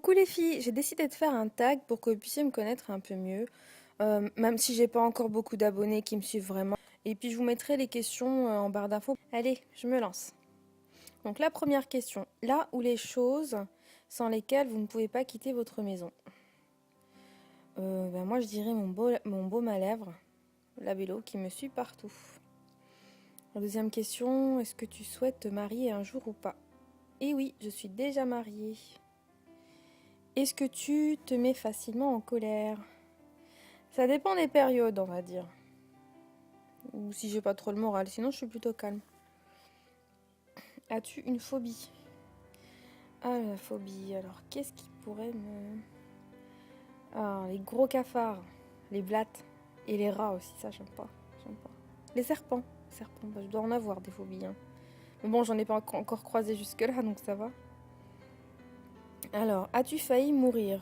Coucou les filles, j'ai décidé de faire un tag pour que vous puissiez me connaître un peu mieux, même si j'ai pas encore beaucoup d'abonnés qui me suivent vraiment. Et puis je vous mettrai les questions en barre d'infos. Allez, je me lance. Donc la première question, là où les choses sans lesquelles vous ne pouvez pas quitter votre maison. Moi je dirais mon baume à lèvres, la Bélo qui me suit partout. La deuxième question, est-ce que tu souhaites te marier un jour ou pas? Eh oui, je suis déjà mariée. Est-ce que tu te mets facilement en colère? Ça dépend des périodes, on va dire. Ou si j'ai pas trop le moral, sinon je suis plutôt calme. As-tu une phobie? Ah, la phobie. Alors, qu'est-ce qui pourrait me... Ah, les gros cafards, les blattes et les rats aussi, ça j'aime pas. J'aime pas. Les serpents. Serpents, bah, je dois en avoir des phobies, hein. Mais bon, j'en ai pas encore croisé jusque-là, donc ça va. Alors, as-tu failli mourir?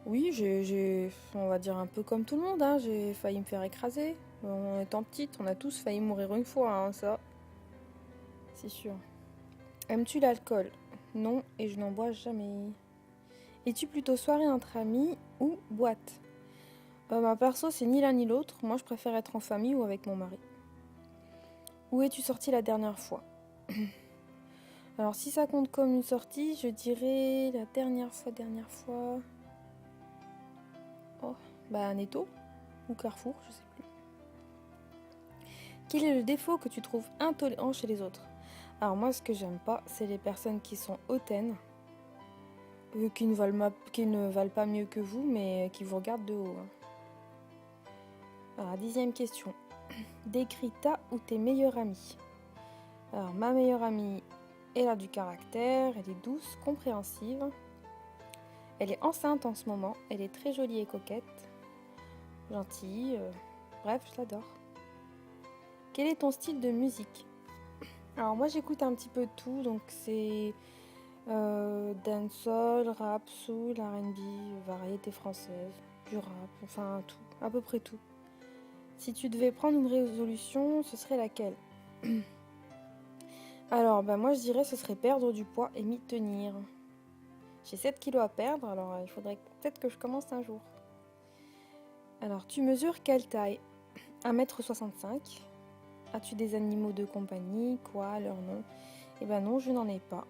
Oui, on va dire un peu comme tout le monde, hein, j'ai failli me faire écraser. En étant petite, on a tous failli mourir une fois, hein, ça, c'est sûr. Aimes-tu l'alcool? Non, et je n'en bois jamais. Es-tu plutôt soirée entre amis ou boîte? Ma perso, c'est ni l'un ni l'autre. Moi, je préfère être en famille ou avec mon mari. Où es-tu sortie la dernière fois? Alors, si ça compte comme une sortie, je dirais la dernière fois. Oh, bah, Netto ou Carrefour, je sais plus. Quel est le défaut que tu trouves intolérant chez les autres? Alors, moi, ce que j'aime pas, c'est les personnes qui sont hautaines, qui ne valent pas mieux que vous, mais qui vous regardent de haut, hein. Alors, 10e question. Décris ta ou tes meilleures amies. Alors, ma meilleure amie, elle a du caractère, elle est douce, compréhensive. Elle est enceinte en ce moment, elle est très jolie et coquette, gentille, bref, je l'adore. Quel est ton style de musique? Alors, moi, j'écoute un petit peu de tout, donc c'est dancehall, rap, soul, R&B, variété française, du rap, enfin tout, à peu près tout. Si tu devais prendre une résolution, ce serait laquelle? Alors, moi je dirais ce serait perdre du poids et m'y tenir. J'ai 7 kilos à perdre, alors il faudrait peut-être que je commence un jour. Alors, tu mesures quelle taille? 1,65 m. As-tu des animaux de compagnie? Quoi, leur nom? Eh ben non, je n'en ai pas.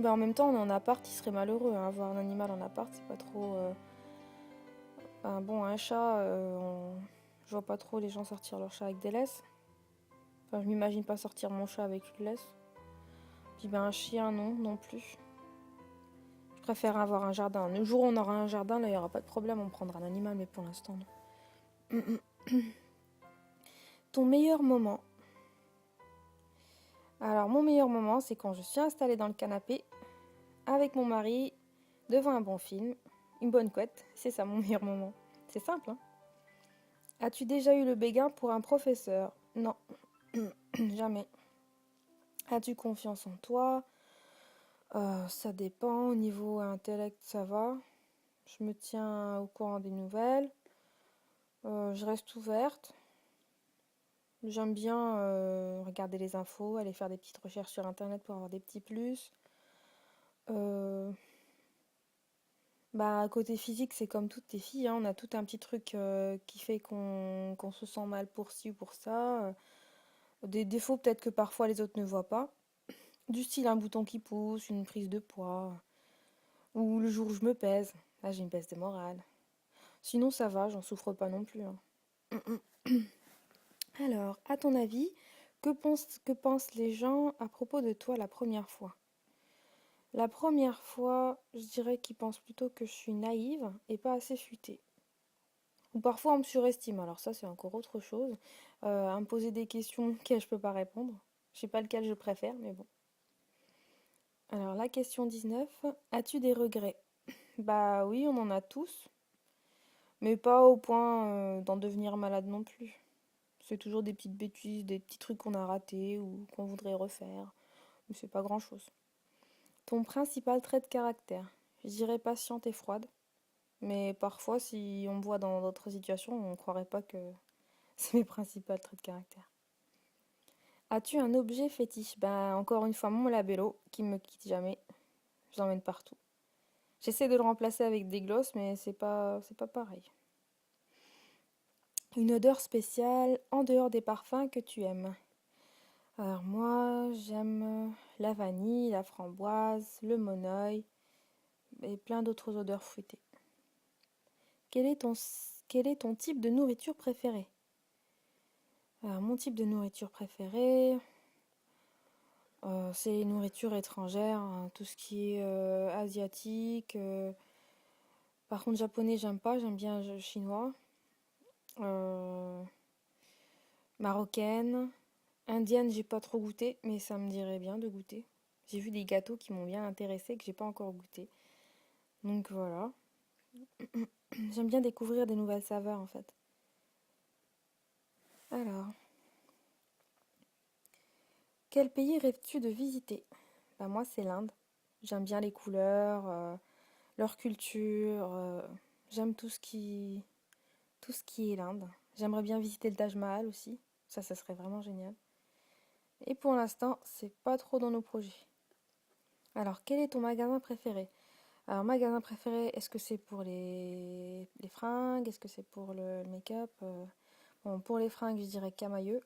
En même temps, on est en appart, il serait malheureux, hein. Avoir un animal en appart, c'est pas trop... un chat, je vois pas trop les gens sortir leur chat avec des laisses. Enfin, je m'imagine pas sortir mon chat avec une laisse. Puis un chien, non, non plus. Je préfère avoir un jardin. Le jour où on aura un jardin, là, il n'y aura pas de problème, on prendra un animal, mais pour l'instant, non. Ton meilleur moment? Alors, mon meilleur moment, c'est quand je suis installée dans le canapé, avec mon mari, devant un bon film, une bonne couette. C'est ça, mon meilleur moment. C'est simple, hein? As-tu déjà eu le béguin pour un professeur? Non, jamais. As-tu confiance en toi? Ça dépend. Au niveau intellect, ça va. Je me tiens au courant des nouvelles. Je reste ouverte. J'aime bien regarder les infos, aller faire des petites recherches sur internet pour avoir des petits plus. Euh, Côté physique, c'est comme toutes les filles, hein, on a tout un petit truc qui fait qu'on se sent mal pour ci ou pour ça. Des défauts peut-être que parfois les autres ne voient pas. Du style un bouton qui pousse, une prise de poids, ou le jour où je me pèse. Là, j'ai une baisse de morale. Sinon, ça va, j'en souffre pas non plus, hein. Alors, à ton avis, que pensent les gens à propos de toi la première fois? La première fois, je dirais qu'ils pensent plutôt que je suis naïve et pas assez futée. Ou parfois on me surestime, alors ça c'est encore autre chose. À me poser des questions auxquelles je peux pas répondre. Je sais pas lequel je préfère, mais bon. Alors la question 19, as-tu des regrets? Bah oui, on en a tous, mais pas au point d'en devenir malade non plus. C'est toujours des petites bêtises, des petits trucs qu'on a ratés ou qu'on voudrait refaire, mais c'est pas grand-chose. Ton principal trait de caractère? Je dirais patiente et froide, mais parfois si on me voit dans d'autres situations, on croirait pas que c'est mes principaux traits de caractère. As-tu un objet fétiche? Encore une fois, mon labello qui me quitte jamais. Je l'emmène partout. J'essaie de le remplacer avec des glosses, mais c'est pas pareil. Une odeur spéciale en dehors des parfums que tu aimes. Alors moi, j'aime la vanille, la framboise, le monoeil et plein d'autres odeurs fruitées. Quel est quel est ton type de nourriture préféré? Alors mon type de nourriture préférée, c'est les nourritures étrangères, hein, tout ce qui est asiatique. Par contre, japonais, j'aime pas, j'aime bien chinois. Euh, Marocaine. Indienne, j'ai pas trop goûté, mais ça me dirait bien de goûter. J'ai vu des gâteaux qui m'ont bien intéressé que j'ai pas encore goûté. Donc voilà. J'aime bien découvrir des nouvelles saveurs en fait. Alors, quel pays rêves-tu de visiter? Bah moi c'est l'Inde. J'aime bien les couleurs, leur culture. J'aime tout ce qui est l'Inde. J'aimerais bien visiter le Taj Mahal aussi. Ça serait vraiment génial. Et pour l'instant, c'est pas trop dans nos projets. Alors, quel est ton magasin préféré? Alors, magasin préféré, est-ce que c'est pour les fringues? Est-ce que c'est pour le make-up? Bon, pour les fringues, je dirais Camailleux.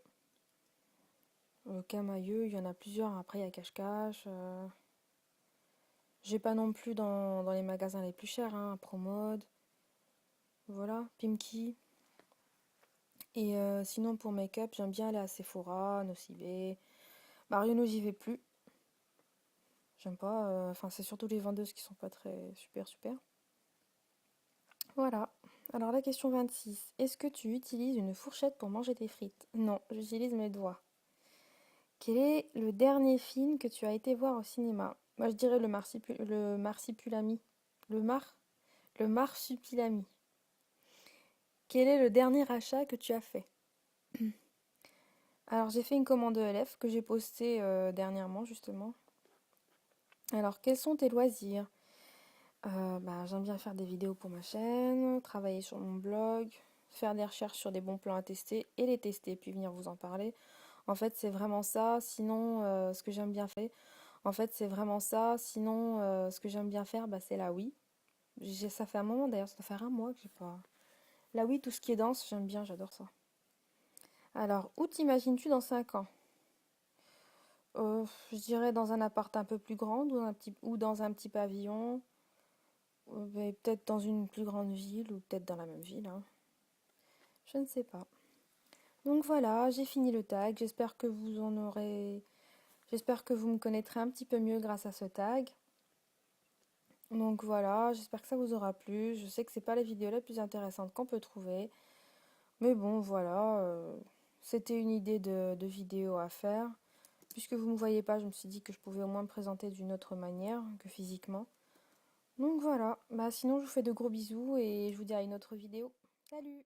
Camailleux, il y en a plusieurs. Après, il y a Cache-Cache. J'ai pas non plus dans les magasins les plus chers, hein, Promode. Voilà, Pimki. Et sinon, pour make-up, j'aime bien aller à Sephora, Nocibé. Marionneau, j'y vais plus. J'aime pas. Enfin, c'est surtout les vendeuses qui sont pas très super super. Voilà. Alors la question 26. Est-ce que tu utilises une fourchette pour manger tes frites? Non, j'utilise mes doigts. Quel est le dernier film que tu as été voir au cinéma? Moi je dirais le Marsipulami. Le Mar le Marsupilami. Quel est le dernier achat que tu as fait? Alors j'ai fait une commande ELF que j'ai postée dernièrement justement. Alors quels sont tes loisirs? Bah, j'aime bien faire des vidéos pour ma chaîne, travailler sur mon blog, faire des recherches sur des bons plans à tester et les tester, puis venir vous en parler. En fait, c'est vraiment ça. Sinon, ce que j'aime bien faire, en fait, c'est vraiment ça. Sinon, ce que j'aime bien faire, bah, c'est la Wii. Ça fait un moment d'ailleurs, ça doit faire un mois que j'ai pas. La Wii, tout ce qui est danse, j'aime bien, j'adore ça. Alors, où t'imagines-tu dans 5 ans? Je dirais dans un appart un peu plus grand ou dans un petit pavillon. Mais peut-être dans une plus grande ville ou peut-être dans la même ville, hein. Je ne sais pas. Donc voilà, j'ai fini le tag. J'espère que vous me connaîtrez un petit peu mieux grâce à ce tag. Donc voilà, j'espère que ça vous aura plu. Je sais que c'est pas la vidéo la plus intéressante qu'on peut trouver. Mais bon, voilà. C'était une idée de vidéo à faire. Puisque vous ne me voyez pas, je me suis dit que je pouvais au moins me présenter d'une autre manière que physiquement. Donc voilà. Bah sinon, je vous fais de gros bisous et je vous dis à une autre vidéo. Salut!